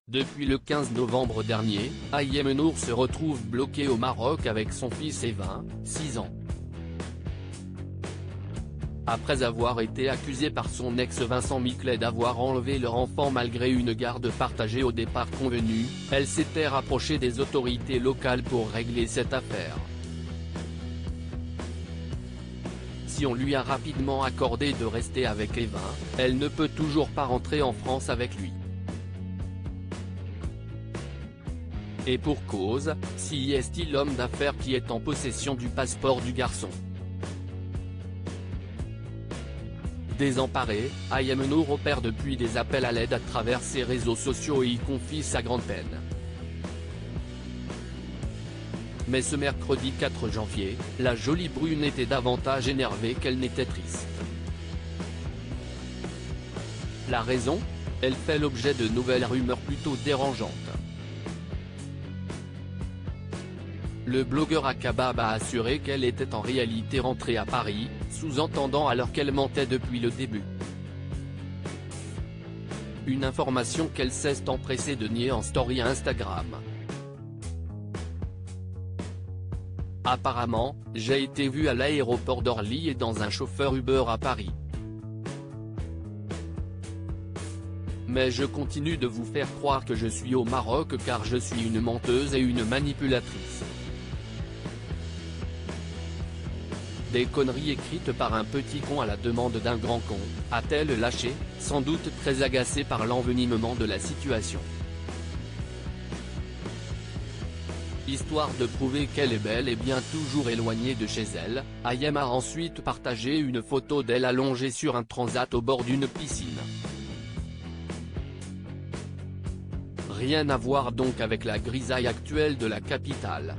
Depuis le 15 novembre dernier, Ayem Nour se retrouve bloqué au Maroc avec son fils Evin, 6 ans. Après avoir été accusée par son ex Vincent Miclet d'avoir enlevé leur enfant malgré une garde partagée au départ convenue, elle s'était rapprochée des autorités locales pour régler cette affaire. Si on lui a rapidement accordé de rester avec Evin, elle ne peut toujours pas rentrer en France avec lui. Et pour cause, si est-il l'homme d'affaires qui est en possession du passeport du garçon. Désemparée, Ayem Nour opère depuis des appels à l'aide à travers ses réseaux sociaux et y confie sa grande peine. Mais ce mercredi 4 janvier, la jolie brune était davantage énervée qu'elle n'était triste. La raison ? Elle fait l'objet de nouvelles rumeurs plutôt dérangeantes. Le blogueur Akabab a assuré qu'elle était en réalité rentrée à Paris, sous-entendant alors qu'elle mentait depuis le début. Une information qu'elle s'est empressée de nier en story Instagram. Apparemment, j'ai été vue à l'aéroport d'Orly et dans un chauffeur Uber à Paris. Mais je continue de vous faire croire que je suis au Maroc car je suis une menteuse et une manipulatrice. Des conneries écrites par un petit con à la demande d'un grand con, a-t-elle lâché, sans doute très agacée par l'envenimement de la situation. Histoire de prouver qu'elle est bel et bien toujours éloignée de chez elle, Ayem a ensuite partagé une photo d'elle allongée sur un transat au bord d'une piscine. Rien à voir donc avec la grisaille actuelle de la capitale.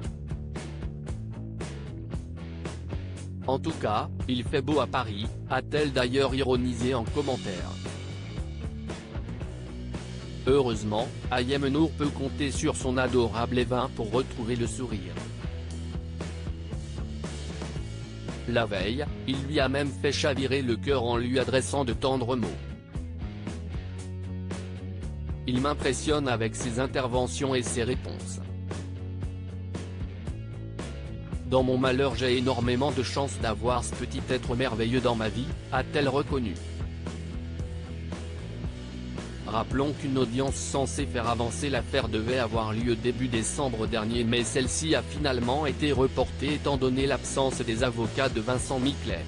En tout cas, il fait beau à Paris, a-t-elle d'ailleurs ironisé en commentaire. Heureusement, Ayem Nour peut compter sur son adorable Evin pour retrouver le sourire. La veille, il lui a même fait chavirer le cœur en lui adressant de tendres mots. Il m'impressionne avec ses interventions et ses réponses. Dans mon malheur j'ai énormément de chance d'avoir ce petit être merveilleux dans ma vie, a-t-elle reconnu. Rappelons qu'une audience censée faire avancer l'affaire devait avoir lieu début décembre dernier mais celle-ci a finalement été reportée étant donné l'absence des avocats de Vincent Miclet.